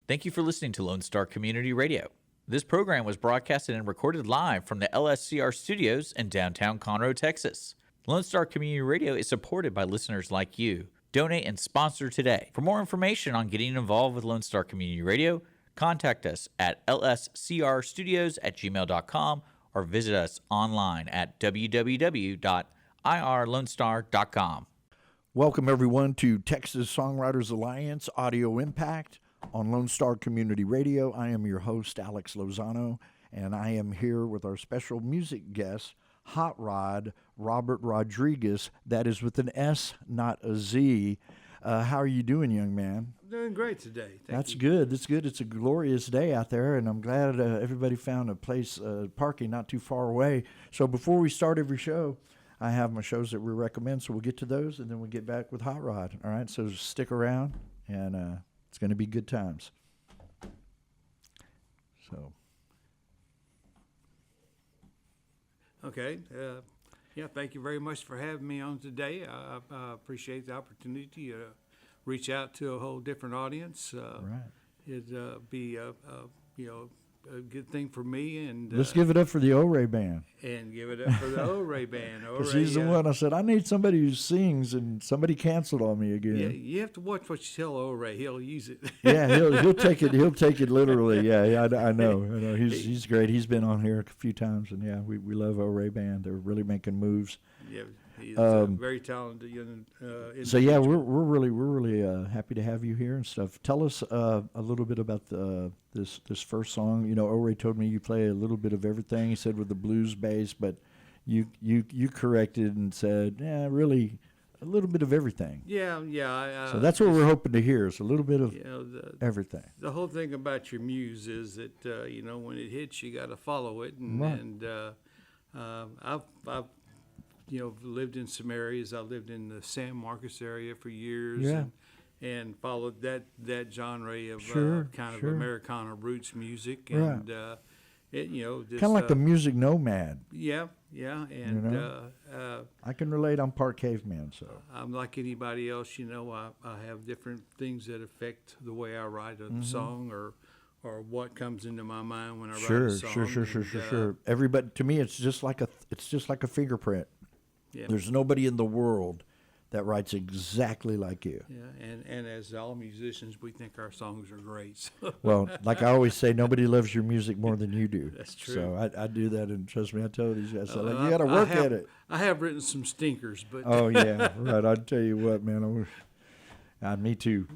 Thank you for listening to Lone Star Community Radio. This program was broadcasted and recorded live from the LSCR studios in downtown Conroe, Texas. Lone Star Community Radio is supported by listeners like you. Donate and sponsor today. For more information on getting involved with Lone Star Community Radio, contact us at lscrstudios@gmail.com or visit us online at www.irlonestar.com. Welcome, everyone, to Texas Songwriters Alliance Audio Impact on Lone Star Community Radio. I am your host, Alex Lozano, and I am here with our special music guest, Hot Rod Robert Rodrigues. That is with an S, not a Z. How are you doing, young man? I'm doing great today. That's good. That's good. It's a glorious day out there, and I'm glad everybody found a place, parking not too far away. So before we start every show, I have my shows that we recommend, so we'll get to those, and then we'll get back with Hot Rod. All right, so stick around, and it's going to be good times. So. Okay. Thank you very much for having me on today. I appreciate the opportunity to reach out to a whole different audience. Right. It'd be a good thing for me. And let's give it up for the O-Ray Band. And give it up for the O-Ray Band. Because he's the one I said, I need somebody who sings, and somebody canceled on me again. Yeah, you have to watch what you tell O-Ray. He'll use it. Yeah, he'll take it. He'll take it literally. Yeah, I know. He's great. He's been on here a few times, and yeah, we love O-Ray Band. They're really making moves. Yeah, he's very talented young. So yeah, we're really happy to have you here and stuff. Tell us a little bit about this first song. You know, O-Ray told me you play a little bit of everything. He said with the blues bass, but you corrected and said, yeah, really a little bit of everything. Yeah. So that's what we're hoping to hear. Is a little bit of everything. The whole thing about your muse is that when it hits, you got to follow it, and, right. I've lived in some areas. I lived in the San Marcos area for years, yeah. and followed that genre of kind of Americana roots music, right. and kind of like the music nomad. Yeah, and I can relate. I'm part caveman, so I'm like anybody else. I have different things that affect the way I write a song or what comes into my mind when I write a song. Sure. Everybody, to me, it's just like a fingerprint. Yeah. There's nobody in the world that writes exactly like you. Yeah, and as all musicians, we think our songs are great. So. Well, like I always say, nobody loves your music more than you do. That's true. So I do that, and trust me, I tell these guys, you got to work at it. I have written some stinkers, but oh yeah, right. I'll tell you what, man. Me too.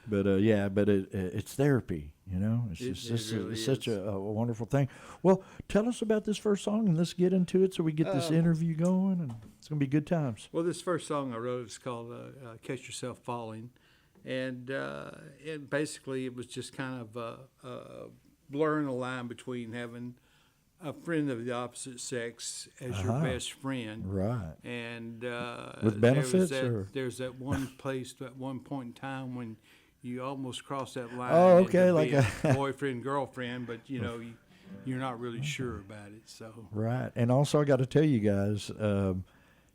But it's therapy. It's such a wonderful thing. Well, tell us about this first song, and let's get into it so we get this interview going, and it's gonna be good times. Well, this first song I wrote is called "Catch Yourself Falling," and basically it was just kind of blurring the line between having a friend of the opposite sex as your best friend, right? And with benefits, there's that one place at one point in time when you almost cross that line. Oh, okay, like a boyfriend, girlfriend, but you're not really sure about it. So right, and also I got to tell you guys,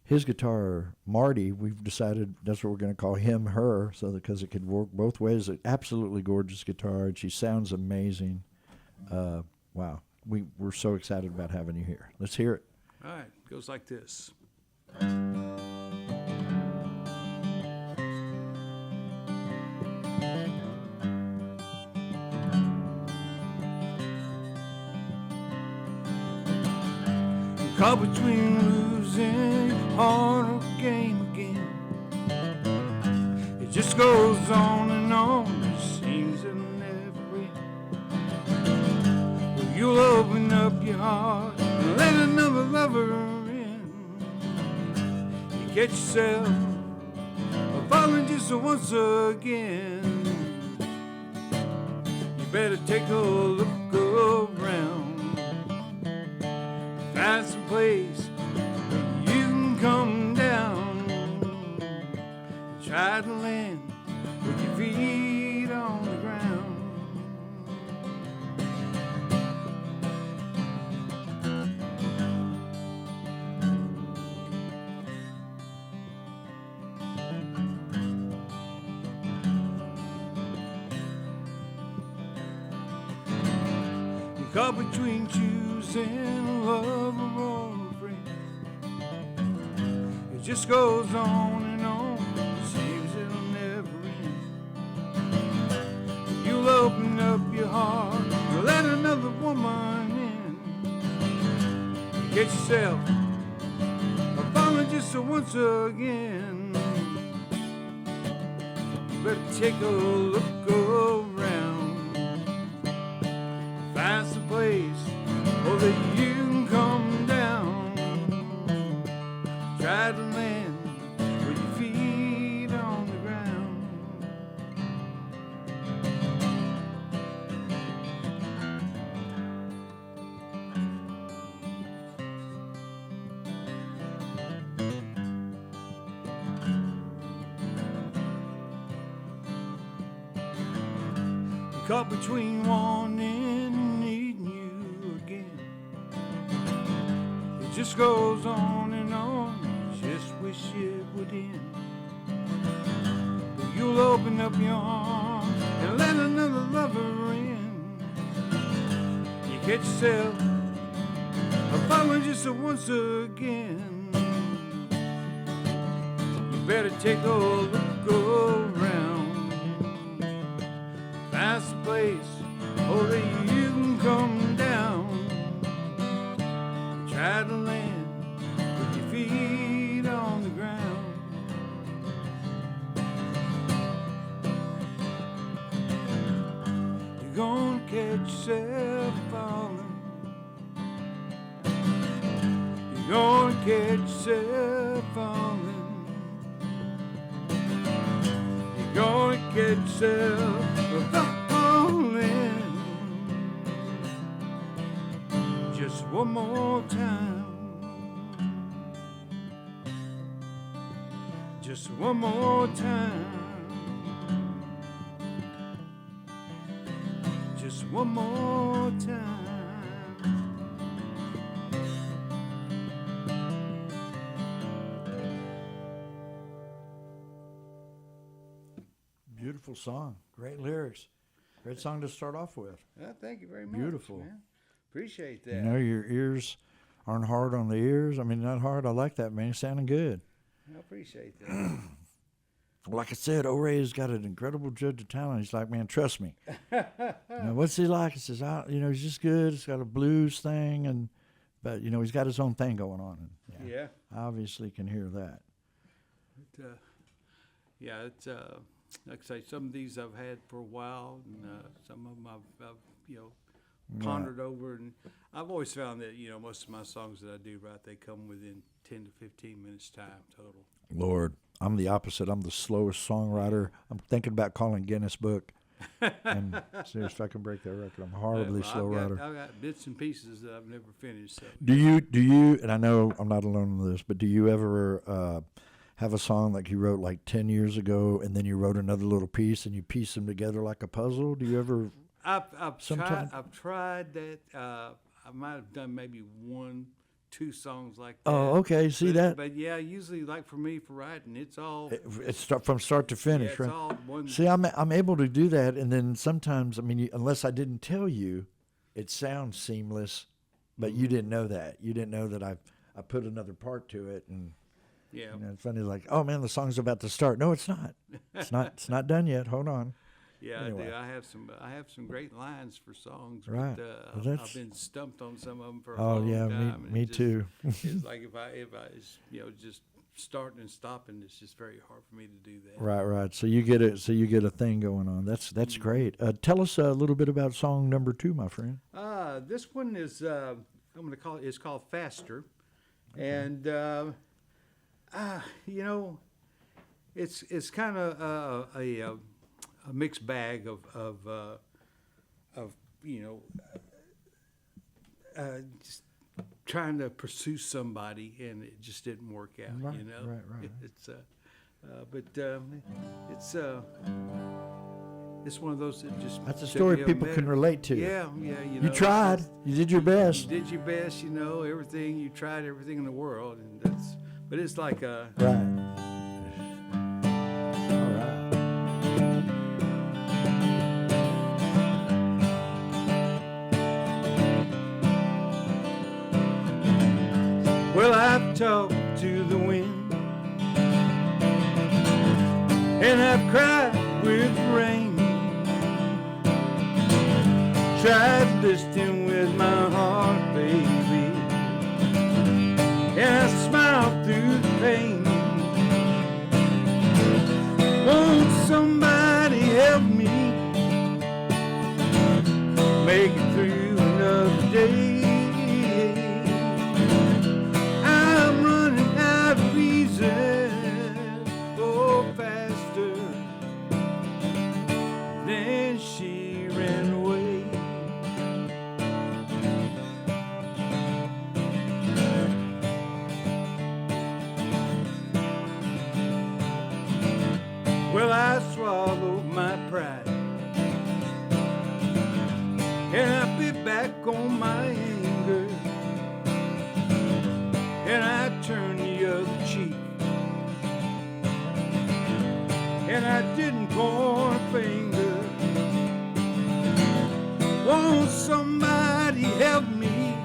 his guitar, Marty, we've decided that's what we're going to call him, her, so because it could work both ways. An absolutely gorgeous guitar, and she sounds amazing. Wow, we're so excited about having you here. Let's hear it. All right, it goes like this. Caught between losing heart or game again. It just goes on and on. It seems it'll never end. Well, you'll open up your heart and let another lover in. You catch yourself falling just once again. You better take a look around. Find some place where you can come down and try to land with your feet on the ground. Caught between choosing love or a friend. It just goes on and on. Seems it'll never end. You'll open up your heart and let another woman in. Get yourself falling just once again. Better take a look around. Find some place that you can come down. Try to land with your feet on the ground. Caught between wanting and needing you again. It just goes on and on. Just wish it would end. But you'll open up your arms and let another lover in. You catch yourself falling just once again. You better take a look around. Find some place that you can come down. Try to land with your feet on the ground. You're gonna catch yourself falling. You're gonna catch yourself falling. You're gonna catch yourself falling. Just one more time. Just one more time. Just one more time. Beautiful song. Great lyrics. Great song to start off with. Thank you very much. Beautiful. Man. Appreciate that. You know, your ears aren't hard on the ears. I mean, not hard. I like that, man. You're sounding good. I appreciate that. Like I said, O'Rea's got an incredible judge of talent. He's like, man, trust me. What's he like? He says, he's just good. He's got a blues thing, but he's got his own thing going on. And, Yeah. I obviously can hear that. It's like I say, some of these I've had for a while, and some of them I've pondered over, and I've always found that most of my songs that I do write, they come within 10 to 15 minutes time total. Lord, I'm the opposite. I'm the slowest songwriter. I'm thinking about calling Guinness Book and see if I can break that record. I'm a horribly slow writer. I've got bits and pieces that I've never finished. So. Do you? And I know I'm not alone in this, but do you ever have a song like you wrote like 10 years ago, and then you wrote another little piece, and you piece them together like a puzzle? Do you ever? I've tried that. I might have done maybe 1-2 songs like that. Oh, okay. See that? But yeah, usually like for me for writing, it's all It's from start to finish, it's right? all one. See, I'm able to do that, and then sometimes, I mean, unless I didn't tell you, it sounds seamless, but you didn't know that. You didn't know that I put another part to it, and Yeah. it's funny, like, oh man, the song's about to start. No, it's not. It's not done yet. Hold on. Yeah, Anyway. I do. I have some great lines for songs. Right. But, Well, I've been stumped on some of them for a Oh long yeah, time. and me it just- too. It's like if I just starting and stopping, it's just very hard for me to do that. Right. So you get it. So you get a thing going on. That's great. Tell us a little bit about song number 2, my friend. This one is I'm going to call it. It's called Faster, and it's kind of a mixed bag of just trying to pursue somebody, and it just didn't work out. Right. It's one of those that just That's a took story me a people minute. can relate to. Yeah. You tried. You did your best. You did your best. Everything. You tried everything in the world, and but it's like a. Right. All right. Well, I've talked to the wind, and I've cried with rain, tried listening with my heart, baby, and I smiled through the pain. Won't somebody help me make it through another day? I'm running out of reasons, oh, faster than she ran away. Well, I swallowed my pride, and I bit back on my anger, and I turned the other cheek, and I didn't point a finger. Won't somebody help me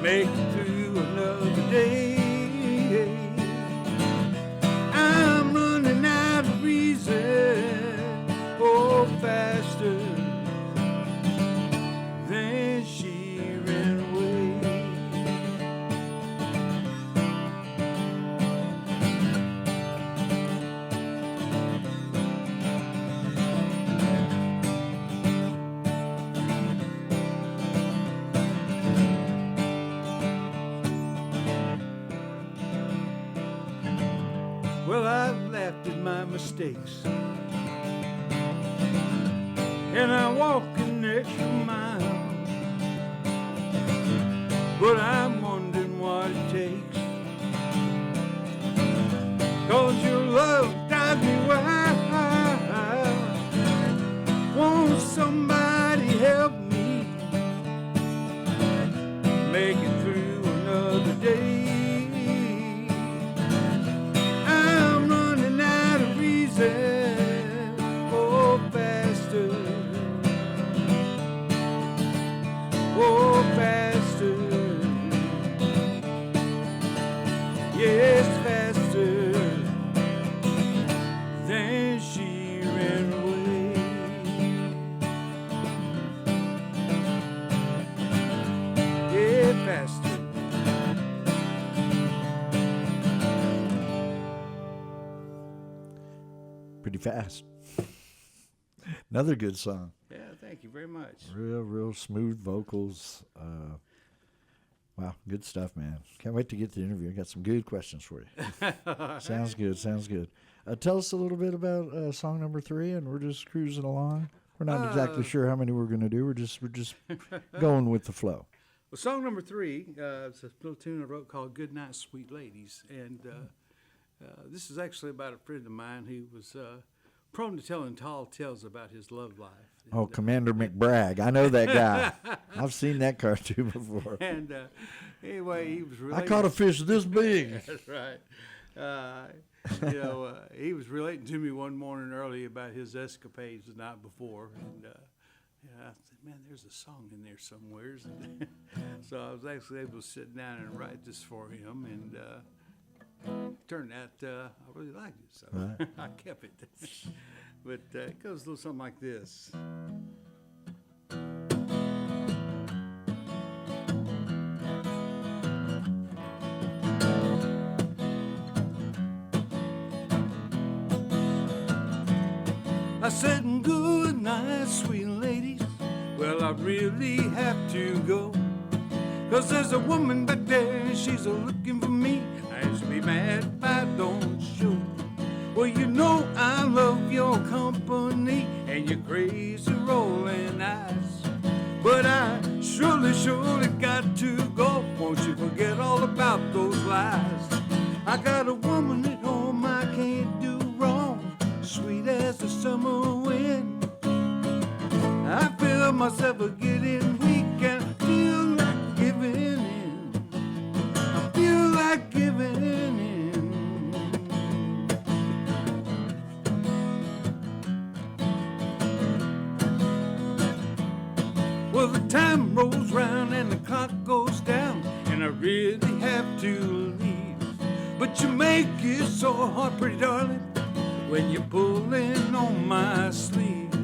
make it through another day? I'm running out of reason, oh, faster than she ran away. Well, I've laughed at my mistakes, and I walk an extra mile, but I'm wondering what it takes, 'cause your love drives me wild. Won't somebody help me make it through another day? I'm running out of reason, oh, faster, oh, faster, yes, faster than she ran away. Yeah, faster. Pretty fast. Another good song. Yeah, thank you very much. Real smooth vocals. Wow, good stuff, man. Can't wait to get to the interview. I got some good questions for you. Sounds good. Tell us a little bit about song number 3, and we're just cruising along. We're not exactly sure how many we're going to do. We're just going with the flow. Well, song number 3 is a little tune I wrote called "Good Night, Sweet Ladies," and this is actually about a friend of mine who was prone to telling tall tales about his love life. Oh, Commander McBragg. I know that guy. I've seen that cartoon before. And anyway, he was relating. I caught a fish this big. That's right. He was relating to me one morning early about his escapades the night before, and I said, "Man, there's a song in there somewhere." So I was actually able to sit down and write this for him, and turned out I really liked it, so Right. I kept it. But it goes a little something like this. I said, "Good night, sweet ladies. Well, I really have to go, 'cause there's a woman back there, she's a-looking for me, and she'll be mad if I don't show. Well, you know I love your company and your crazy rolling eyes, but I surely got to go. Won't you forget all about those lies? I got a woman at home I can't do wrong, sweet as the summer wind. I feel myself getting weak and I feel like giving in. I feel like giving in. Well, the time rolls round and the clock goes down, and I really have to leave. But you make it so hard, pretty darling, when you're pulling on my sleeve.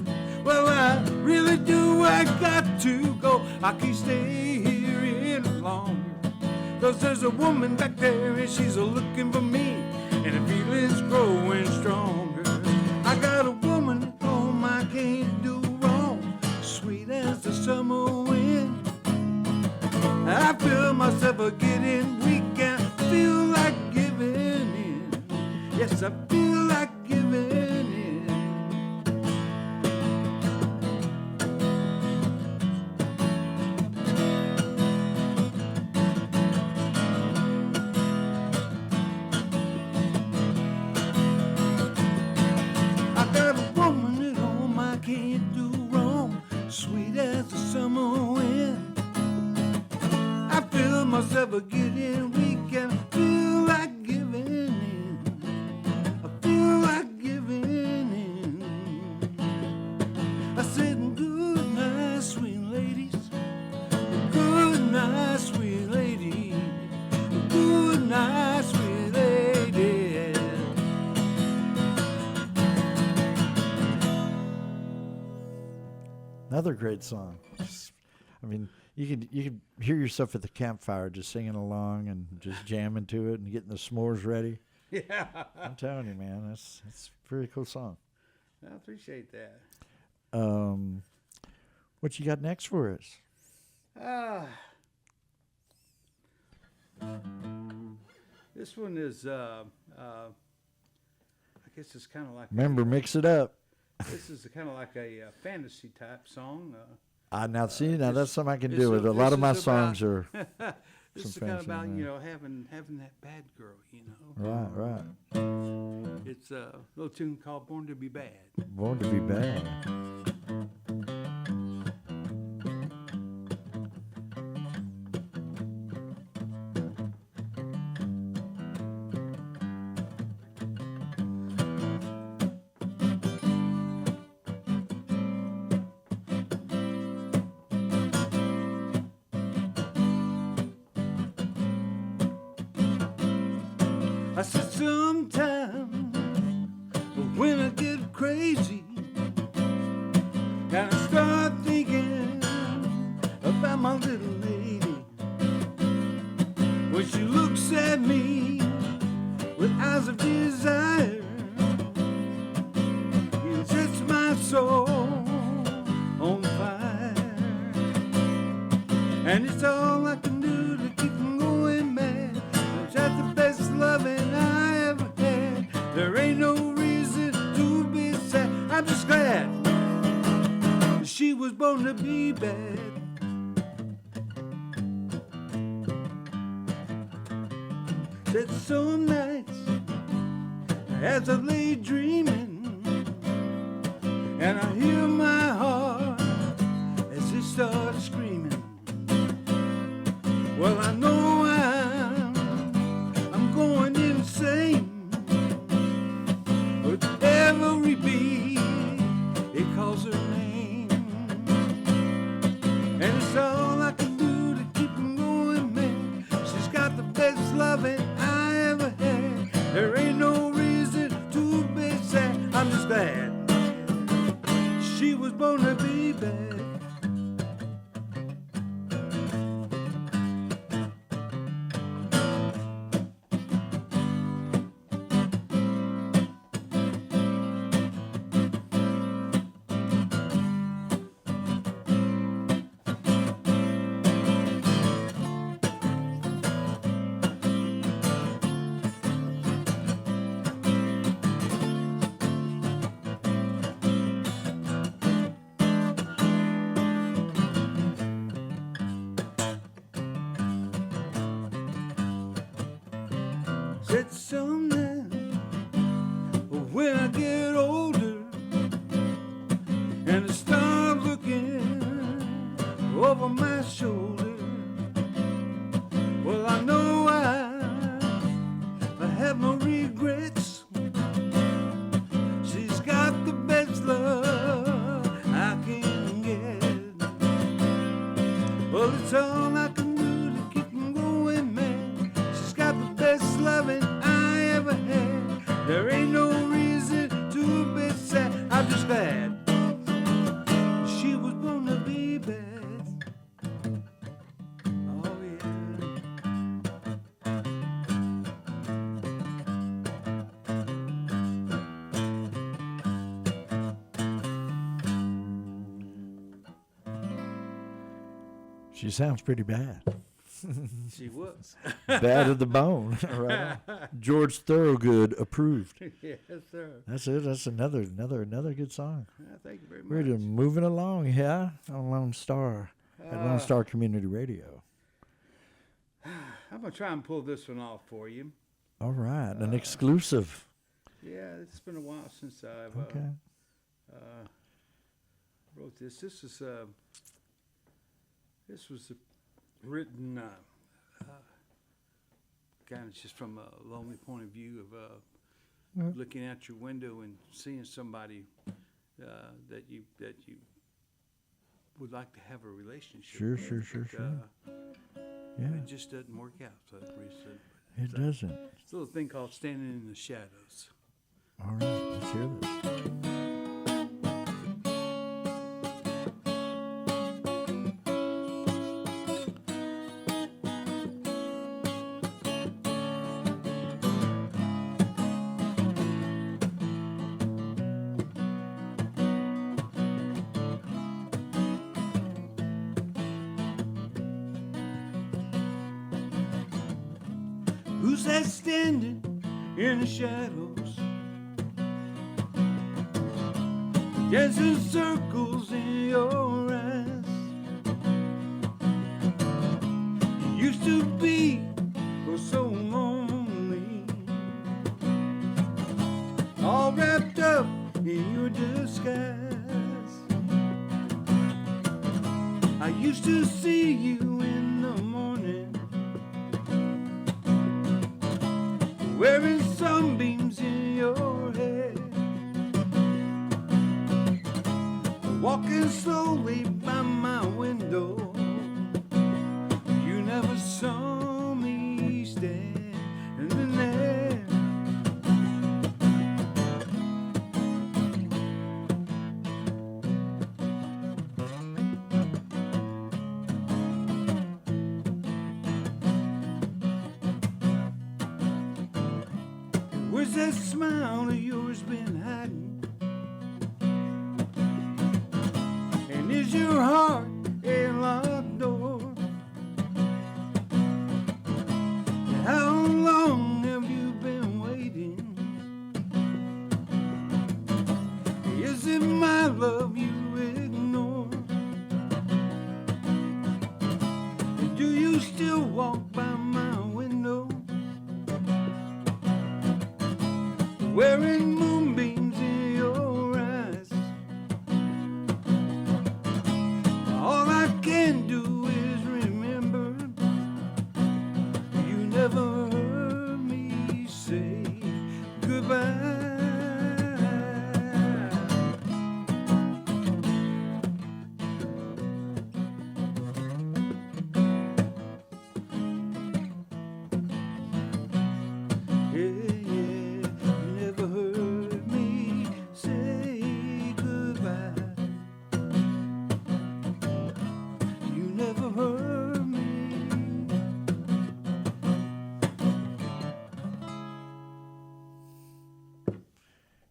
Well, I really do, I got to go. I can't stay here any longer. 'Cause there's a woman back there and she's a-looking for me, and the feeling's growing stronger. I got a woman at home, I can't do wrong, sweet as the summer wind. I feel myself a-getting weak and feel like giving in. Yes, I feel like giving in. I got a woman at home, I can't do wrong, sweet as the summer wind. I feel myself a-getting weak and I feel like giving in. I feel like giving in. I said, good night, sweet ladies. Good night, sweet lady. Good night, sweet lady. Another great song. I mean, you could hear yourself at the campfire just singing along and just jamming to it and getting the s'mores ready. Yeah, I'm telling you, man, that's a very cool song. I appreciate that. What you got next for us? This one is, I guess it's kind of like. Remember, mix it up. This is kind of like a fantasy type song. Now see, now that's something I can this do is- with. A lot of my this is songs are This some is kind of fancy about in there. having that bad girl. right. It's a little tune called "Born to Be Bad." Born to be bad. I said sometime when I get crazy and I start thinking about my little lady, when she looks at me with eyes of desire, it sets my soul on fire, and it's all I can do to keep from going mad. That's the best loving I ever had. There ain't no reason to be sad. I'm just glad she was born to be bad. Said some nights as I lay dreaming, and I hear my heart as it starts screaming. Well, I know I'm going insane with every beat it calls her name, and it's all I can do to keep from going mad. She's got the best loving I ever had. There ain't no reason to be sad. I'm just glad she was born to be bad. Said someday when I get older and I start looking over my shoulder, well, I know I have no regrets. She's got the best love I can get. Well, it's all I can do to keep from going She sounds pretty bad. She was. Bad of the bone. Right on. George Thorogood approved. Yes, sir. That's it. That's another good song. Thank you very much. We're just moving along, yeah, on Lone Star, at Lone Star Community Radio. I'm going to try and pull this one off for you. All right, an exclusive. Yeah, it's been a while since I've wrote this. This was written kind of just from a lonely point of view of looking out your window and seeing somebody that you would like to have a relationship Sure, with. sure. Yeah, It just doesn't work out for that reason. it doesn't. It's a little thing called Standing in the Shadows. All right, let's hear this. Who's that standing in the shadows, dancing circles in your eyes? You used to be so lonely, all wrapped up in your disguise. I used to see you in the morning, wearing sunbeams in your hair, walking slowly by my window. You never saw me standing there. Where's that smile of yours been hiding? And is your heart a locked door? How long have you been waiting? Is it my love you ignore? And do you still walk by my window, wearing moonbeams in your eyes? All I can do is remember you never heard me say goodbye. You never heard me say goodbye. You never heard me.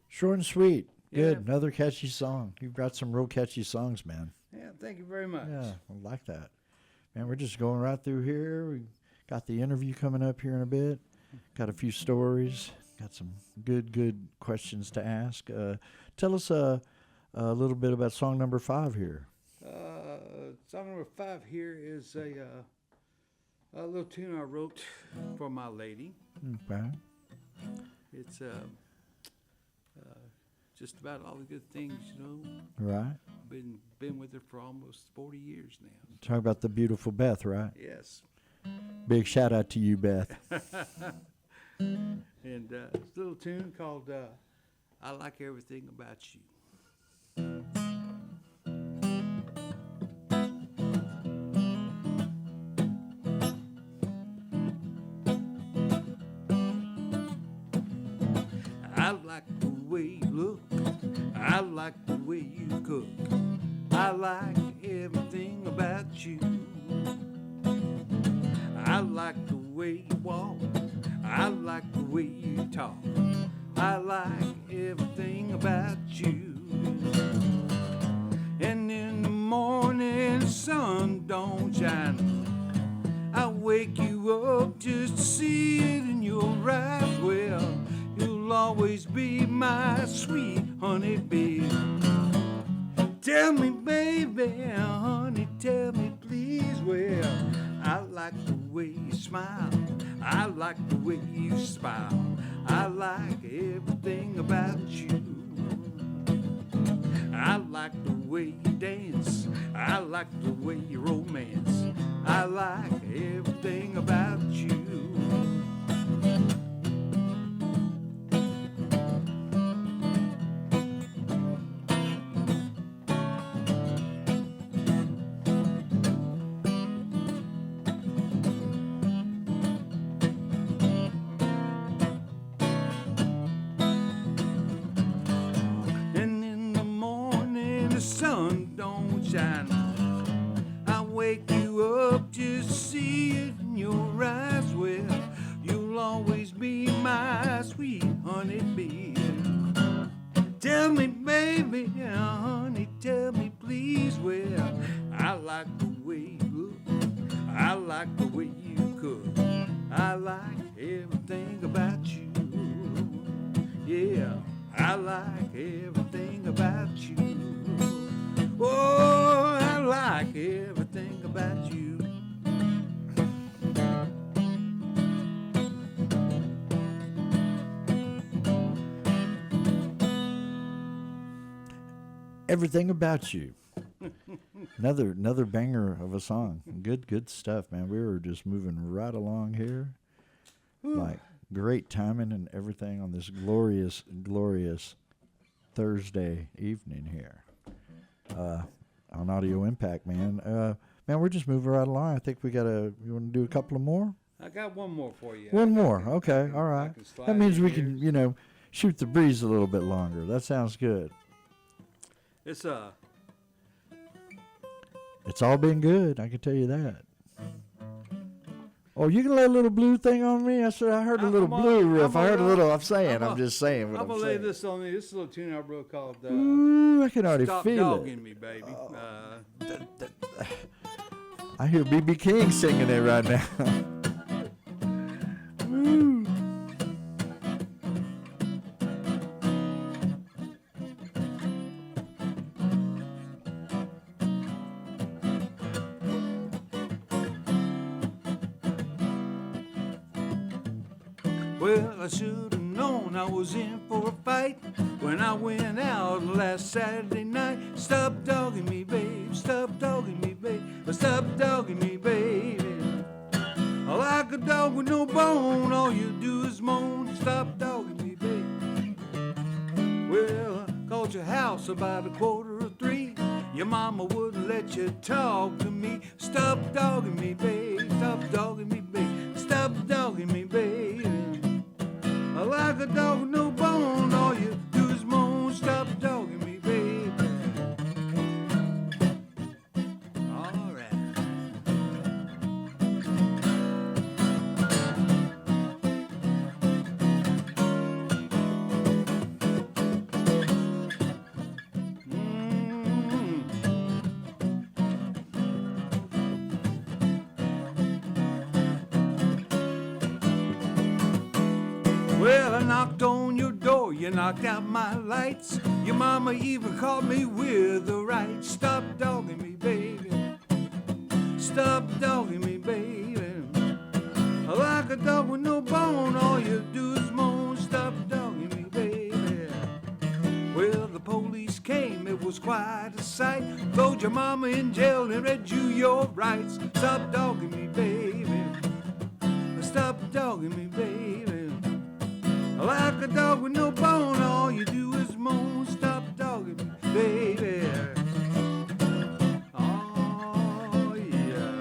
Short and sweet. Good. Yeah. Another catchy song. You've got some real catchy songs, man. Yeah, thank you very much. Yeah, I like that. Man, we're just going right through here. We got the interview coming up here in a bit. Got a few stories. Got some good questions to ask. Tell us a little bit about song number 5 here. Song number 5 here is a little tune I wrote for my lady. Okay. It's just about all the good things, you know. Right. Been with her for almost 40 years now. Talk about the beautiful Beth, right? Yes. Big shout out to you, Beth. And this little tune called I Like Everything About You. I like the way you look, I like the way you cook, I like everything about you. I like the way you walk, I like the way you talk, I like everything about you. And in the morning sun don't shine, Tell me, baby, honey, tell me, please. Well, I like the way you smile. I like the way you smile. I like everything about you. I like the way you dance. I like the way you romance. I like everything about you. And in the morning the sun don't shine. I wake you up just to see it in your eyes. Well, you'll always be my sweet honeybee. Tell me, baby, honey, tell me, please. Well, I like the way you look. I like the way you cook. I like everything about you. Yeah, I like everything about you. Oh, I like everything about you. Everything About You. Another banger of a song. Good stuff, man. We were just moving right along here. Like great timing and everything on this glorious Thursday evening here. On Audio Impact, man. Man, we're just moving right along. I think you want to do a couple of more? I got one more for you. One more. Okay, all right. That means we can, shoot the breeze a little bit longer. That sounds good. It's all been good, I can tell you that. Oh, you can lay a little blue thing on me? I heard a little blue riff. I heard a little, I'm just saying what I'm saying. I'm going to lay this on me. This is a little tune I wrote called Ooh, I can already Stop feel Dogging it. Me, baby. I hear B.B. King singing it right now. Woo. Well, I should have known I was in for a fight when I went out last Saturday night. Stop dogging me, babe. Stop dogging me, babe. Stop dogging me, baby. Like a dog with no bone, all you do is moan. Stop dogging me, babe. Well, I called your house about 2:45. Your mama wouldn't let you talk to me. Stop dogging me, babe. Stop dogging me, babe. Stop dogging me, baby. Like a dog with no bone, all you do is moan. Stop dogging me, baby. All right. Well, I knocked on your door, you knocked out my lights. Your mama even called me with the right. Stop dogging me, baby. Stop dogging me, baby. Like a dog with no bone, all you do is moan. Stop dogging me, baby. Well, the police came, it was quite a sight. Throwed your mama in jail and read you your rights. Stop dogging me, baby. Stop dogging me, baby. Like a dog with no bone, all you do is moan. Stop dogging me, baby. Oh, yeah.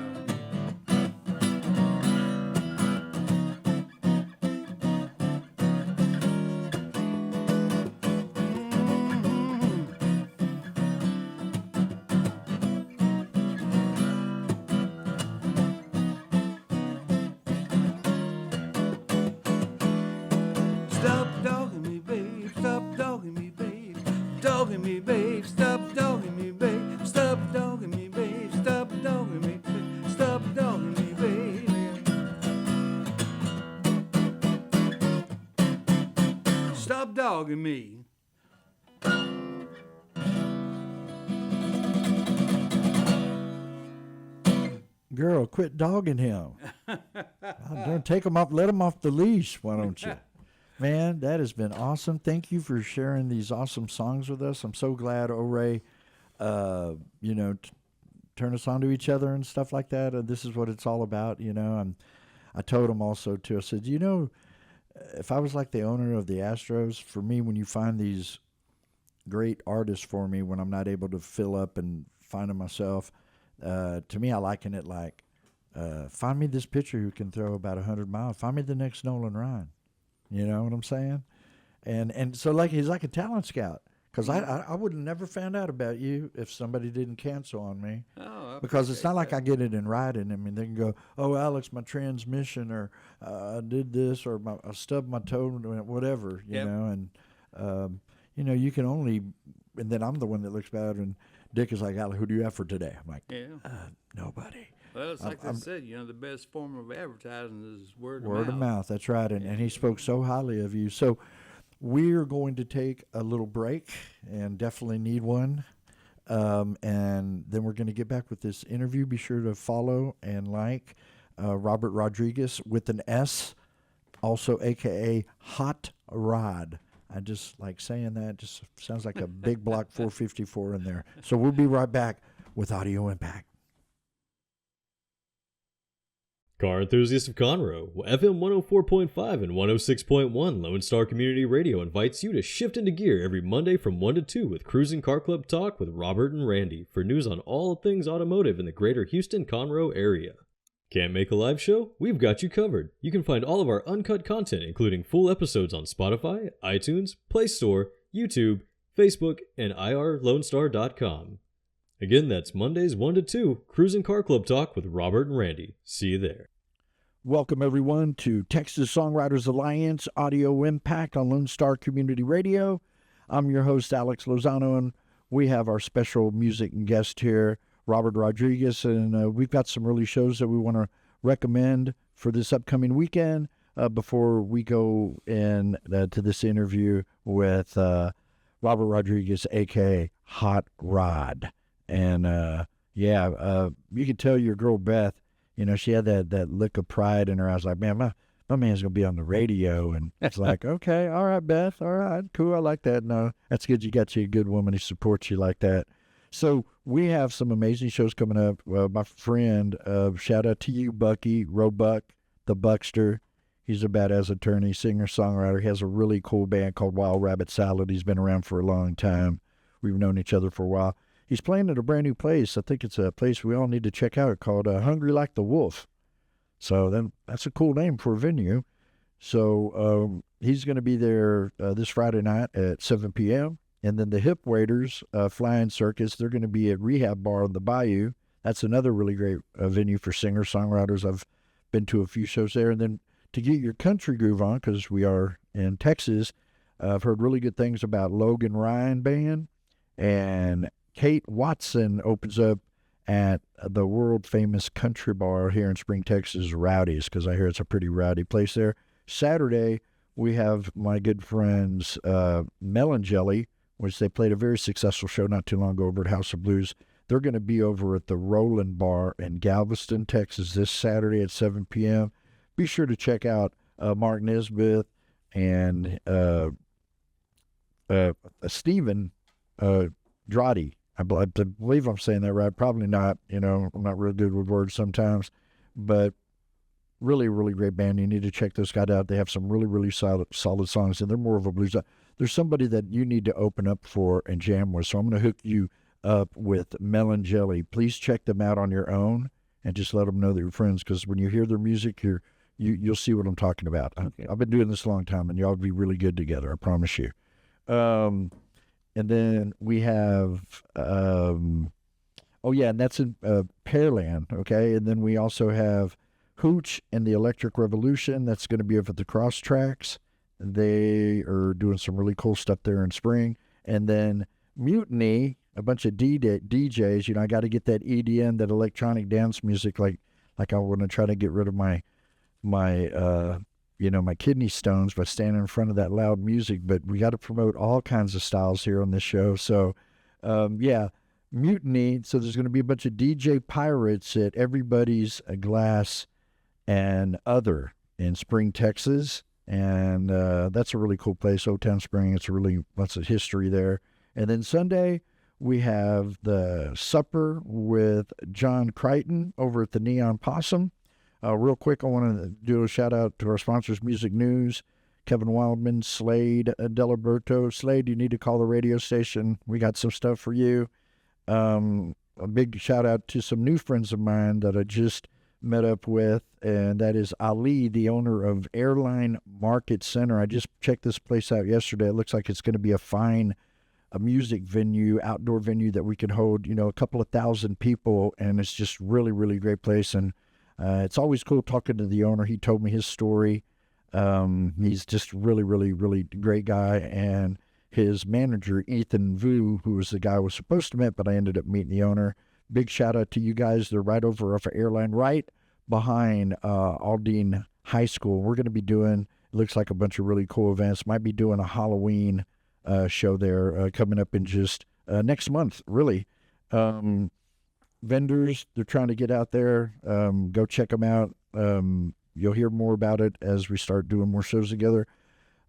Stop dogging me, babe. Stop dogging me, babe. Dogging me, babe. Stop dogging me, babe. Stop dogging me, babe. Stop dogging me, babe. Stop dogging me, baby. Stop dogging me. Girl, quit dogging him. Don't take him off. Let him off the leash. Why don't you? Man, that has been awesome. Thank you for sharing these awesome songs with us. I'm so glad Ore, turn us on to each other and stuff like that. This is what it's all about, I told him also, too. I said, if I was like the owner of the Astros, for me, when you find these great artists for me, when I'm not able to fill up and find them myself, to me, I liken it like, find me this pitcher who can throw about 100 miles. Find me the next Nolan Ryan. You know what I'm saying? And so he's like a talent scout. Because I would have never found out about you if somebody didn't cancel on me. Oh, because it's not like I get it in writing. I mean, they can go, oh, Alex, my transmission, or I did this, or I stubbed my toe, whatever, you know. And, you can only, and then I'm the one that looks bad, and Dick is like, Alex, who do you have for today? I'm like, nobody. Well, it's like they said, the best form of advertising is word of mouth. That's right. And he spoke so highly of you. So we're going to take a little break and definitely need one. And then we're going to get back with this interview. Be sure to follow and like Robert Rodrigues with an S, also AKA Hot Rod. I just like saying that. Just sounds like a big block 454 in there. So we'll be right back with Audio Impact. Car enthusiasts of Conroe, FM 104.5 and 106.1 Lone Star Community Radio invites you to shift into gear every Monday from 1 to 2 with Cruising Car Club Talk with Robert and Randy for news on all things automotive in the greater Houston-Conroe area. Can't make a live show? We've got you covered. You can find all of our uncut content, including full episodes on Spotify, iTunes, Play Store, YouTube, Facebook, and irlonestar.com. Again, that's Mondays 1 to 2, Cruising Car Club Talk with Robert and Randy. See you there. Welcome, everyone, to Texas Songwriters Alliance Audio Impact on Lone Star Community Radio. I'm your host, Alex Lozano, and we have our special music guest here, Robert Rodrigues, and we've got some early shows that we want to recommend for this upcoming weekend before we go in to this interview with Robert Rodrigues, a.k.a. Hot Rod. And, you can tell your girl, Beth, she had that look of pride in her eyes, like, man, my man's going to be on the radio. And it's like, okay, all right, Beth, all right, cool, I like that. No, that's good. You got you a good woman who supports you like that. So we have some amazing shows coming up. My friend, shout out to you, Bucky, Roebuck, the Buckster. He's a badass attorney, singer, songwriter. He has a really cool band called Wild Rabbit Salad. He's been around for a long time. We've known each other for a while. He's playing at a brand new place. I think it's a place we all need to check out called Hungry Like the Wolf. So then that's a cool name for a venue. So he's going to be there this Friday night at 7 p.m. And then the Hip Waiters Flying Circus, they're going to be at Rehab Bar on the Bayou. That's another really great venue for singer-songwriters. I've been to a few shows there. And then to get your country groove on, because we are in Texas, I've heard really good things about Logan Ryan Band. And Kate Watson opens up at the world-famous country bar here in Spring, Texas, Rowdy's, because I hear it's a pretty rowdy place there. Saturday, we have my good friends Melon Jelly, which they played a very successful show not too long ago over at House of Blues. They're going to be over at the Roland Bar in Galveston, Texas, this Saturday at 7 p.m. Be sure to check out Mark Nesbitt and Stephen Droddy. I believe I'm saying that right. Probably not. I'm not real good with words sometimes. But really, really great band. You need to check those guys out. They have some really, really solid songs, and they're more of a blues. There's somebody that you need to open up for and jam with. So I'm going to hook you up with Melon Jelly. Please check them out on your own and just let them know that you're friends, because when you hear their music, you'll see what I'm talking about. Okay. I've been doing this a long time, and y'all would be really good together. I promise you. And then we have, and that's in Pearland, okay? And then we also have Hooch and the Electric Revolution. That's going to be over at the Cross Tracks. They are doing some really cool stuff there in spring. And then Mutiny, a bunch of DJs. I got to get that EDM, that electronic dance music, like I want to try to get rid of my kidney stones by standing in front of that loud music. But we got to promote all kinds of styles here on this show. So, Mutiny. So there's going to be a bunch of DJ pirates at Everybody's Glass and Other in Spring, Texas. And that's a really cool place, Old Town Spring. It's really lots of history there. And then Sunday, we have the supper with John Crichton over at the Neon Possum. Real quick, I want to do a shout out to our sponsors, Music News, Kevin Wildman, Slade Delaberto. Slade, you need to call the radio station. We got some stuff for you. A big shout out to some new friends of mine that I just met up with, and that is Ali, the owner of Airline Market Center. I just checked this place out yesterday. It looks like it's going to be a music venue, outdoor venue that we can hold, a couple of thousand people, and it's just really, really great place. And it's always cool talking to the owner. He told me his story. He's just really, really, really great guy. And his manager, Ethan Vu, who was the guy I was supposed to meet, but I ended up meeting the owner. Big shout out to you guys. They're right over off of Airline, right behind Aldine High School. We're going to be doing, it looks like a bunch of really cool events. Might be doing a Halloween show there coming up in just next month, really. Vendors, they're trying to get out there. Go check them out. You'll hear more about it as we start doing more shows together.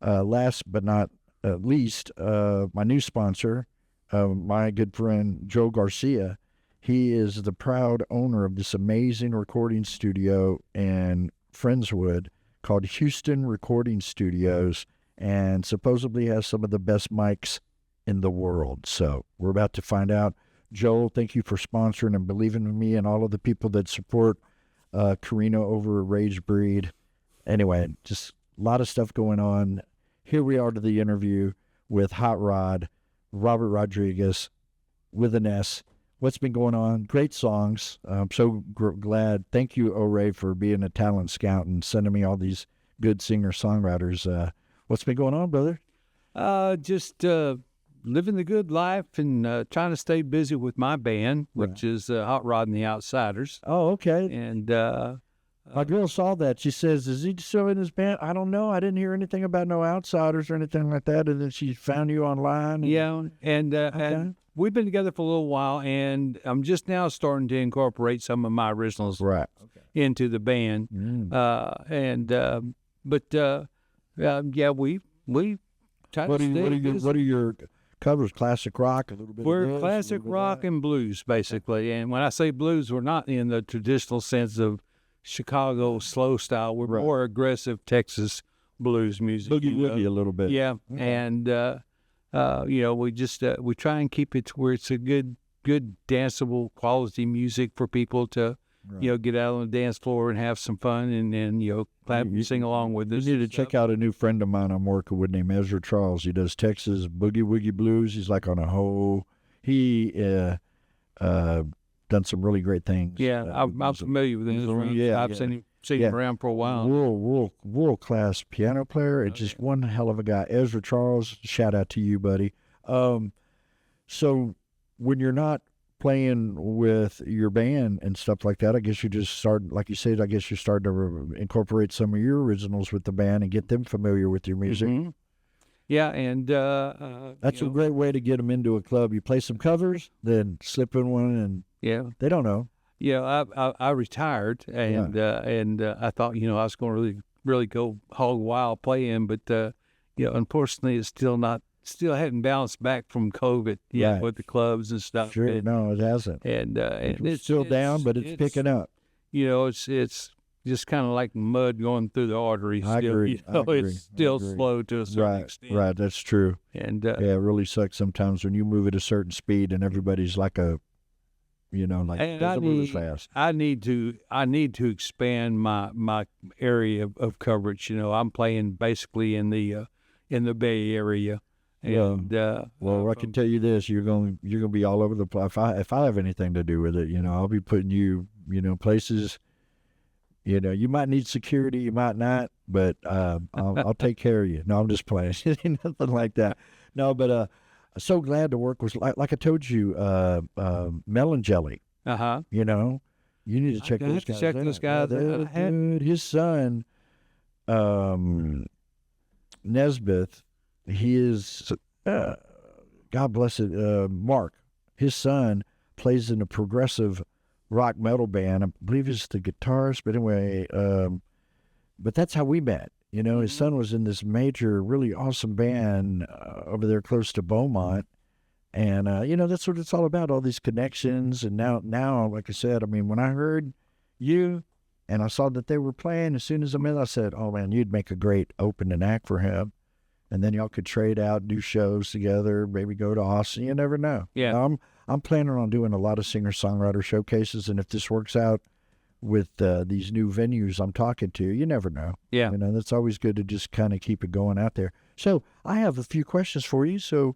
Last but not least, my new sponsor, my good friend Joe Garcia. He is the proud owner of this amazing recording studio in Friendswood called Houston Recording Studios, and supposedly has some of the best mics in the world. So we're about to find out. Joel, thank you for sponsoring and believing in me and all of the people that support Carino over at Rage Breed. Anyway, just a lot of stuff going on. Here we are to the interview with Hot Rod, Robert Rodrigues, with an S. What's been going on? Great songs. I'm so glad. Thank you, O-Ray, for being a talent scout and sending me all these good singer-songwriters. What's been going on, brother? Just living the good life and trying to stay busy with my band, which is Hot Rod and the Outsiders. Oh, okay. And my girl saw that. She says, is he still in his band? I don't know. I didn't hear anything about no Outsiders or anything like that. And then she found you online. And we've been together for a little while, and I'm just now starting to incorporate some of my originals into the band. We try to stay. What are your covers? Classic rock, a little bit. We're of this, classic rock and blues, basically. And when I say blues, we're not in the traditional sense of Chicago slow style. We're more aggressive Texas blues music. Boogie woogie a little bit. Yeah, and we just we try and keep it to where it's a good danceable quality music for people to get out on the dance floor and have some fun and clap and sing along with us. You need to check out a new friend of mine I'm working with named Ezra Charles. He does Texas boogie woogie blues. He's like on a whole. He done some really great things. Yeah, I'm familiar with him. I've seen him around for a while. World class piano player. It's just one hell of a guy. Ezra Charles, shout out to you, buddy. So when you're not playing with your band and stuff like that, I guess you just start, like you said, I guess you're starting to incorporate some of your originals with the band and get them familiar with your music. Mm-hmm. Yeah, and that's a great way to get them into a club. You play some covers, then slip in one, and they don't know. Yeah, I retired, and I thought I was going to really go hog wild playing, but unfortunately, it's still hadn't bounced back from COVID with the clubs and stuff. Sure, no, it hasn't. And it's still down, but it's picking up. It's just kind of like mud going through the arteries. I agree. It's still slow to a certain extent. Right, that's true. And it really sucks sometimes when you move at a certain speed and everybody's like doesn't move as fast. I need to expand my area of coverage. I'm playing basically in the Bay Area. And I can tell you this: you're going to be all over the place. If I have anything to do with it, I'll be putting you, places. You might need security, you might not, but I'll take care of you. No, I'm just playing. Nothing like that. No, but so glad to work with, like I told you, Melon Jelly. You need to check those guys out. This guy. Dude, his son, Nesbeth. He is, God bless it, Mark. His son plays in a progressive rock metal band. I believe he's the guitarist, but anyway, but that's how we met. You know, his son was in this major, really awesome band over there close to Beaumont. And, you know, that's what it's all about, all these connections. And now, like I said, I mean, when I heard you and I saw that they were playing, as soon as I met, I said, oh, man, you'd make a great opening act for him. And then y'all could trade out, do shows together, maybe go to Austin. You never know. Yeah. Now, I'm planning on doing a lot of singer-songwriter showcases, and if this works out with these new venues I'm talking to, you never know. Yeah. You know, that's always good to just kind of keep it going out there. So I have a few questions for you, so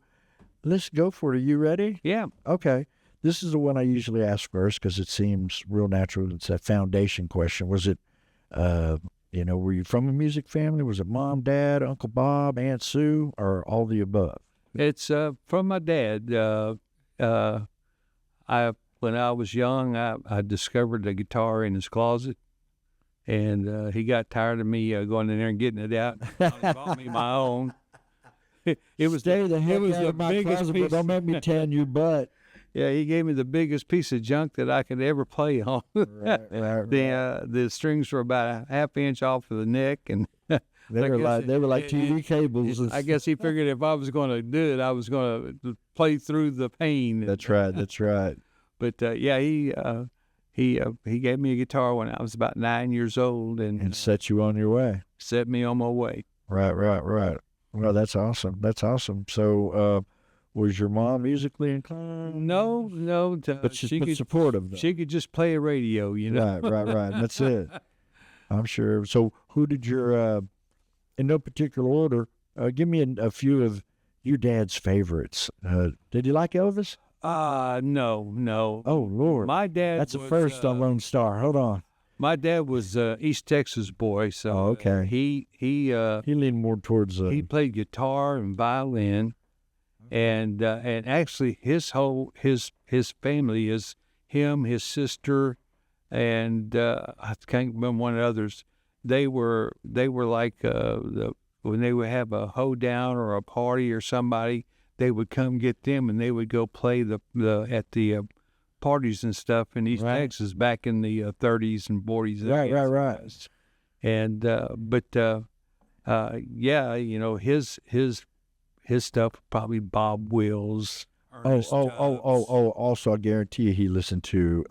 let's go for it. Are you ready? Yeah. Okay. This is the one I usually ask first because it seems real natural. It's that foundation question. Was it, you know, were you from a music family? Was it mom, dad, Uncle Bob, Aunt Sue, or all the above? It's from my dad. When I was young, I discovered a guitar in his closet, and he got tired of me going in there and getting it out. He bought me my own. It was Stay the heck it was out the of my biggest closet, piece. but don't make me tan your butt. Yeah, he gave me the biggest piece of junk that I could ever play on. Right. The strings were about a half inch off of the neck, and They I were guess like TV cables. I guess he figured if I was going to do it, I was going to play through the pain. That's right. That's right. But yeah, he gave me a guitar when I was about 9 years old, And set you on your way. set me on my way. Right. Well, that's awesome. That's awesome. So, was your mom musically inclined? No, But she's she could supportive, though. she could just play a radio, you know. Right. That's it. I'm sure. So, who did your, in no particular order, give me a few of your dad's favorites. Did you like Elvis? No. Oh, Lord. My dad. That's a was, first on Lone Star. Hold on. My dad was East Texas boy, so Oh, okay. he He leaned more towards. he played guitar and violin, and actually his family is him, his sister, and I can't remember one of the others. They were like when they would have a hoedown or a party or somebody, they would come get them and they would go play at the parties and stuff in East Right. Texas back in the 30s and 40s. Right. And yeah, you know, his stuff probably Bob Wills. Ernest Tubbs. Also, I guarantee you he listened to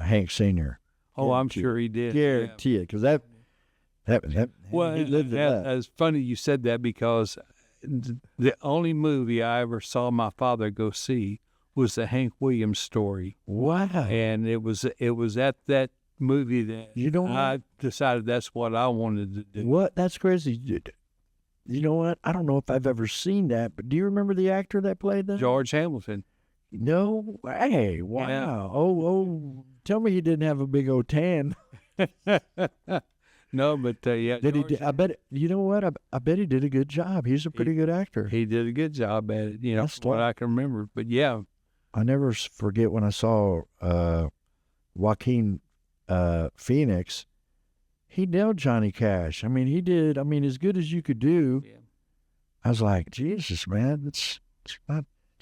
Hank Sr. Oh, I'm sure he did. Guarantee it, because that Well, he lived that, that. it's funny you said that because the only movie I ever saw my father go see was the Hank Williams story, Wow. and it was at that movie that You know I decided that's what I wanted to do. What? That's crazy. You know what? I don't know if I've ever seen that, but do you remember the actor that played that? George Hamilton. No. Hey, wow. Yeah. Oh, tell me he didn't have a big old tan. No, but yeah, Did he? George- I bet. You know what? I bet he did a good job. He's a pretty good actor. He did a good job at it, you know, That's from what tough. I can remember. But yeah, I never forget when I saw Joaquin Phoenix. He nailed Johnny Cash. I mean, he did. I mean, as good as you could do. Yeah. I was like, Jesus, man, it's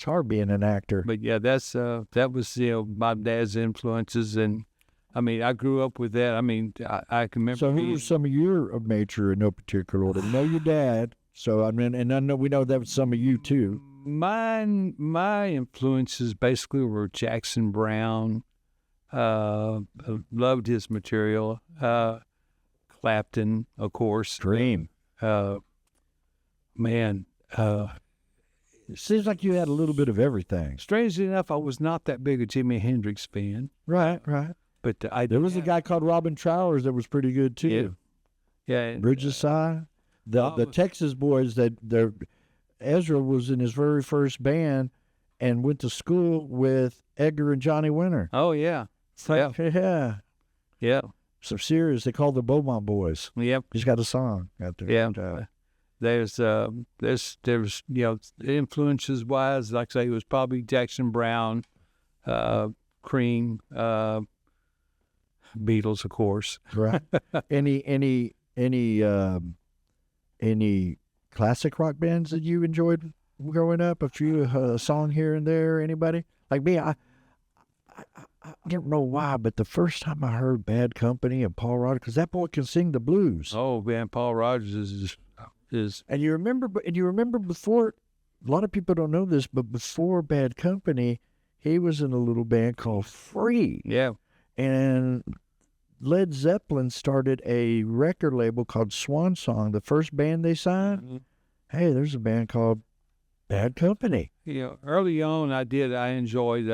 hard being an actor. but yeah, that was my dad's influences, and I mean, I grew up with that. I mean, I can remember. So who being- were some of your major in no particular order? I know your dad. So I mean, and I know we know that was some of you too. My influences basically were Jackson Brown. Loved his material. Clapton, of course. Dream. Man, It seems like you had a little bit of everything. strangely enough, I was not that big a Jimi Hendrix fan, Right. but I There was a guy called Robin Trowers that was pretty good too. Yeah, Bridges High. The Oh. Texas boys Ezra was in his very first band and went to school with Edgar and Johnny Winter. Oh yeah, Yeah. So serious. They called the Beaumont Boys. yep. He's got a song out there. Yeah. There's you know, influences wise, like I say, it was probably Jackson Brown, Cream, Beatles, of course. Right. Any classic rock bands that you enjoyed growing up? A few a song here and there. Anybody? Like me, I don't know why, but the first time I heard Bad Company and Paul Rodrigues, because that boy can sing the blues. Oh man, Paul Rodgers is And you remember before, a lot of people don't know this, but before Bad Company, he was in a little band called Free. yeah. And Led Zeppelin started a record label called Swan Song, the first band they signed. Mm-hmm. Hey, there's a band called Bad Company. You know, early on, I enjoyed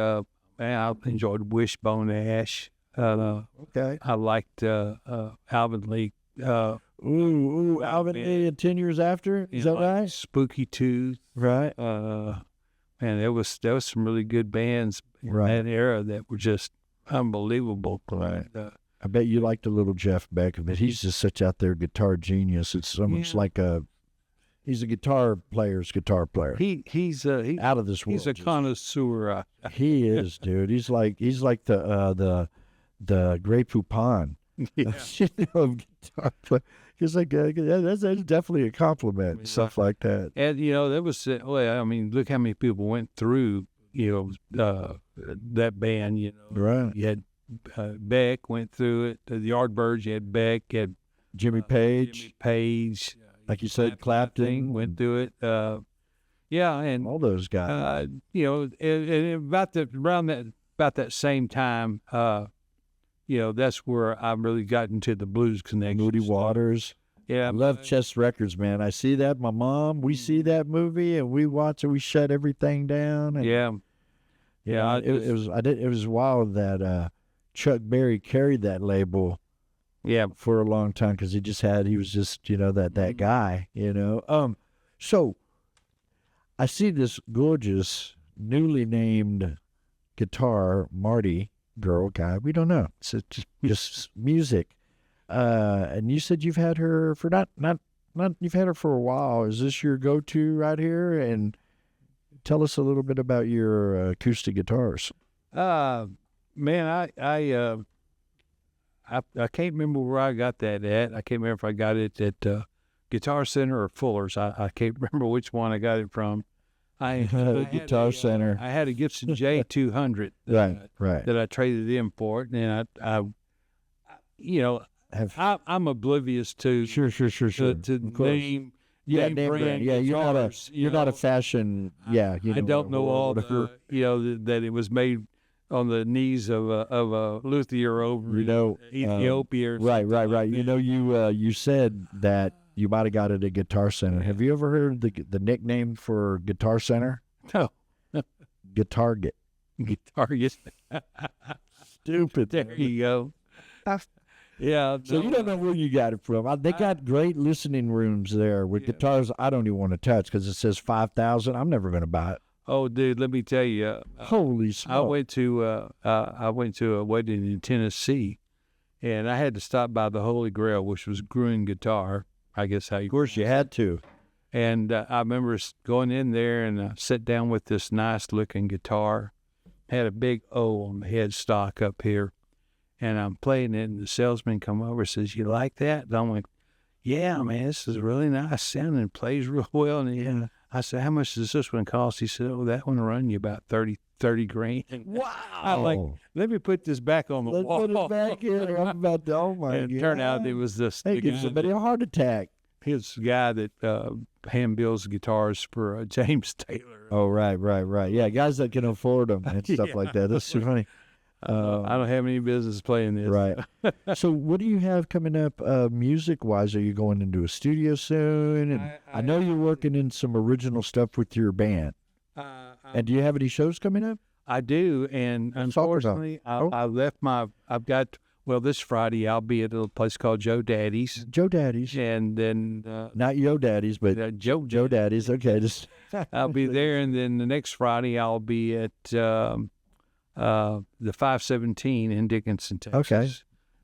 Wishbone Ash. Okay. I liked Alvin Lee. Alvin Lee and 10 Years After? Is that right? Spooky Tooth. Right. Man, there was some really good bands in Right. that era that were just unbelievable. Right. And, I bet you liked a little Jeff Beck, but he's just such out there guitar genius. It's almost like he's a guitar player's guitar player. he's Out of this world. he's a connoisseur. He is, dude. He's like the Grey Poupon Yeah. of guitar player. He's like that's definitely a compliment. Yeah. Stuff like that. And there was look how many people went through that band. Right. You had Beck went through it. The Yardbirds. You had Beck. You had Jimmy Page, Jimmy Page. like you said, Clapton went through it. And all those guys. and about that same time, that's where I really got into the blues connection. Moody Waters. Yeah, I love Chess Records, man. I see that. My mom, we see that movie and we watch it. We shut everything down. And, yeah. It was wild that Chuck Berry carried that label. Yeah, for a long time because he was just that guy. So I see this gorgeous newly named guitar Marty girl guy. We don't know. It's just music. And you said you've had her for not you've had her for a while. Is this your go-to right here? And tell us a little bit about your acoustic guitars. Man, I can't remember where I got that at. I can't remember if I got it at Guitar Center or Fuller's. I can't remember which one I got it from. Guitar Center. I had a Gibson J200 Right. that I traded in for it, and I'm oblivious to Sure. to Of course. name Name brand. Yeah, guitars, you're not a fashion. Yeah, I don't know all that it was made on the knees of a luthier over Ethiopia. Or Right. You said that you might have got it at Guitar Center. Have you ever heard the nickname for Guitar Center? No. Guitarget. Guitarget. Stupid. There you go. Yeah. So you don't know where you got it from. They got great listening rooms there with guitars I don't even want to touch because it says 5,000. I'm never going to buy it. Oh, dude, let me tell you. Holy smoke. I went to a wedding in Tennessee, and I had to stop by the Holy Grail, which was Gruen Guitar. I guess how you. Of course, you had to. And I remember going in there and sat down with this nice-looking guitar. Had a big O on the headstock up here, and I'm playing it, and the salesman come over and says, "You like that?" And I'm like, "Yeah, man, this is really nice sounding. It plays real well." And I said, "How much does this one cost?" He said, "Oh, that one will run you about 30 grand." Wow. I'm like, let me put this back on the wall. Let's put it back in. I'm about to, oh my God. And it turned out it was this. Hey, give somebody a heart attack. His guy that hand builds guitars for James Taylor. Oh, right. Yeah, guys that can afford them and stuff like that. That's too funny. I don't have any business playing this. Right. So what do you have coming up music-wise? Are you going into a studio soon? And I know you're working in some original stuff with your band. And do you have any shows coming up? I do, and unfortunately, this Friday I'll be at a place called Joe Daddy's. Joe Daddy's. And then... not Yo Daddy's, but Joe Daddy's. Okay. Just I'll be there, and then the next Friday I'll be at the 517 in Dickinson, Texas. Okay.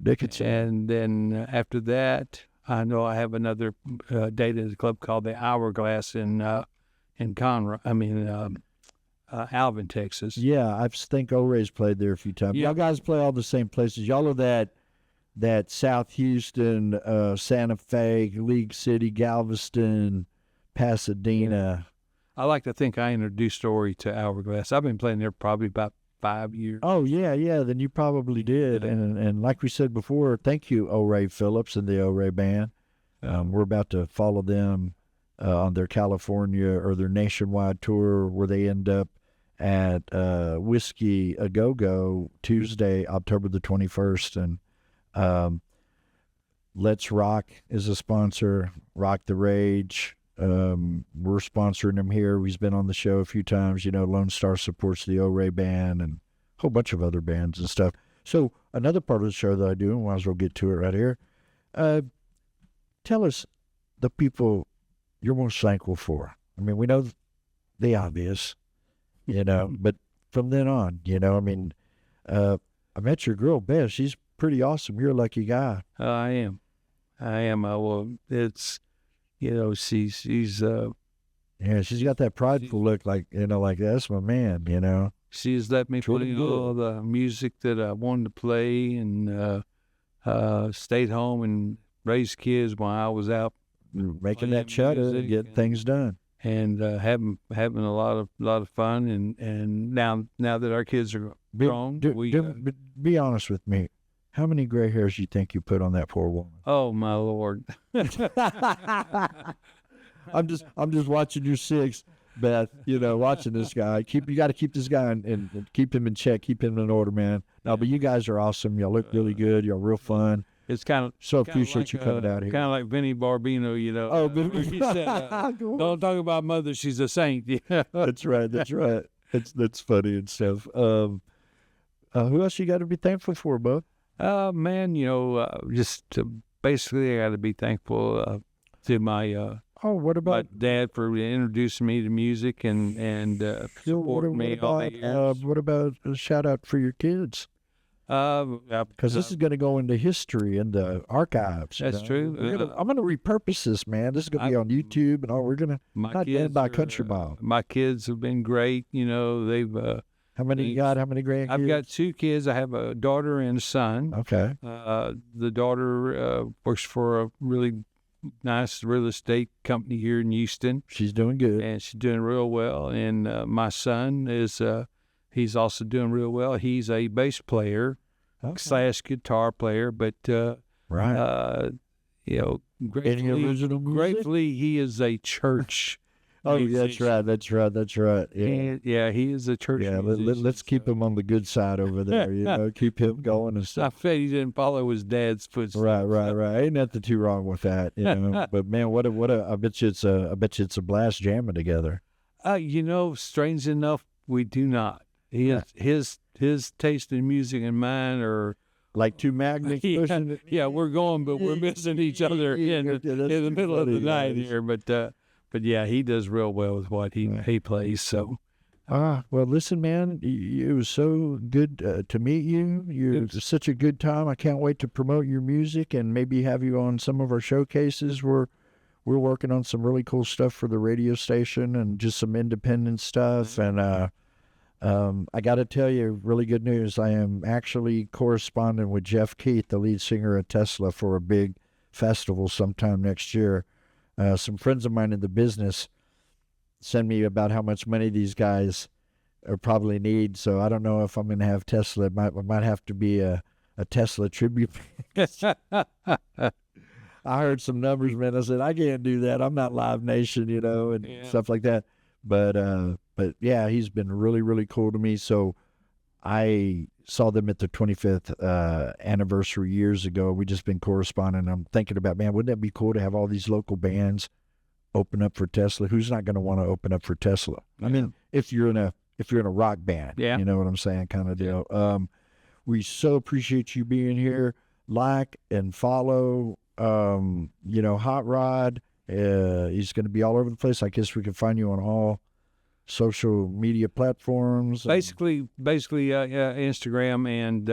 Dickinson. And then after that, I know I have another date at a club called the Hourglass in Alvin, Texas. Yeah, I think O-Ray's played there a few times. Yeah. Y'all guys play all the same places. Y'all are that South Houston, Santa Fe, League City, Galveston, Pasadena. I like to think I introduced Ori to Hourglass. I've been playing there probably about 5 years. Oh yeah. Then you probably did. And like we said before, thank you, O'Ray Phillips and the O'Ray Band. We're about to follow them on their California or their nationwide tour, where they end up at Whiskey A Go Go Tuesday, October the 21st, and Let's Rock is a sponsor. Rock the Rage. We're sponsoring him here. He's been on the show a few times. Lone Star supports the O-Ray Band and a whole bunch of other bands and stuff. So another part of the show that I do, and might as well get to it right here. Tell us the people you're most thankful for. I mean, we know the obvious, but from then on, I met your girl, Beth. She's pretty awesome. You're a lucky guy. I am. Well, it's, she's yeah, she's got that prideful look, like that's my man. She's let me play all the music that I wanted to play, and stayed home and raised kids while I was out making that cheddar and getting things done, and having a lot of fun. And now that our kids are grown, be honest with me. How many gray hairs do you think you put on that poor woman? Oh my Lord! I'm just watching your six, Beth. Watching this guy. You got to keep this guy and keep him in check. Keep him in order, man. No, but you guys are awesome. Y'all look really good. Y'all real fun. It's kind of so appreciate you coming out here. Kind of like Vinnie Barbino, Oh, he said, "Don't talk about mother. She's a saint." Yeah, that's right. That's funny and stuff. Who else you got to be thankful for, bud? Man, basically, I got to be thankful to my what about my dad for introducing me to music and supporting me all the years. What about a shout out for your kids? Because this is going to go into history and the archives. That's true. I'm going to repurpose this, man. This is going to be on YouTube, and we're going to not dead by country mile. My kids have been great. They've. How many you got? How many grandkids? I've got 2 kids. I have a daughter and a son. Okay. The daughter works for a really nice real estate company here in Houston. She's doing good. And she's doing real well. And my son is, he's also doing real well. He's a bass player / guitar player, but, right. Gratefully, any original music? Gratefully, he is a church musician. That's right. Yeah, he is a church musician. Let's keep him on the good side over there, keep him going and stuff. I bet he didn't follow his dad's footsteps. Right. Ain't nothing too wrong with that, But man, I bet you it's a blast jamming together. Strange enough, we do not. His taste in music and mine are like two magnets pushing it. Yeah, we're going, but we're missing each other in the middle of the night here. But yeah, he does real well with what he plays. So, well, listen, man, it was so good to meet you. You're such a good time. I can't wait to promote your music and maybe have you on some of our showcases. We're working on some really cool stuff for the radio station and just some independent stuff. And I got to tell you, really good news. I am actually corresponding with Jeff Keith, the lead singer of Tesla, for a big festival sometime next year. Some friends of mine in the business send me about how much money these guys probably need. So I don't know if I'm going to have Tesla. It might have to be a Tesla tribute. I heard some numbers, man. I said, I can't do that. I'm not Live Nation, and stuff like that. But yeah, he's been really, really cool to me. So I saw them at the 25th anniversary years ago. We just been corresponding. I'm thinking about, man, wouldn't that be cool to have all these local bands open up for Tesla? Who's not going to want to open up for Tesla? Yeah. I mean, if you're in a rock band, you know what I'm saying, kind of deal. We so appreciate you being here. Like and follow, Hot Rod. He's going to be all over the place. I guess we can find you on all social media platforms. Basically, Instagram and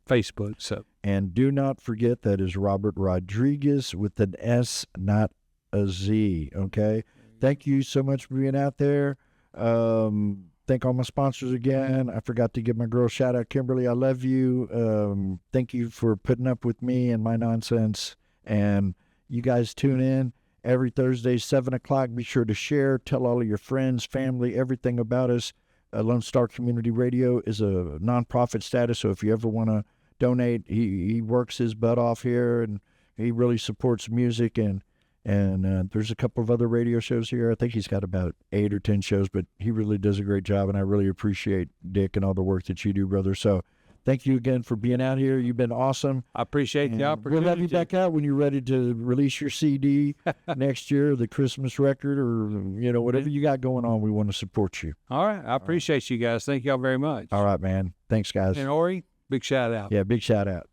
Facebook. So, and do not forget that is Robert Rodrigues with an S, not a Z. Okay. Thank you so much for being out there. Thank all my sponsors again. I forgot to give my girl shout out, Kimberly. I love you. Thank you for putting up with me and my nonsense. And you guys tune in every Thursday, 7 o'clock. Be sure to share, tell all of your friends, family, everything about us. Lone Star Community Radio is a nonprofit status, so if you ever want to donate, he works his butt off here, and he really supports music, and there's a couple of other radio shows here. I think he's got about 8 or 10 shows, but he really does a great job, and I really appreciate Dick and all the work that you do, brother. So thank you again for being out here. You've been awesome. I appreciate the opportunity. We'll have you back out when you're ready to release your CD next year, the Christmas record, or whatever you got going on. We want to support you. All right. I appreciate you guys. Thank y'all very much. All right, man. Thanks, guys. And Ori, big shout out. Yeah, big shout out.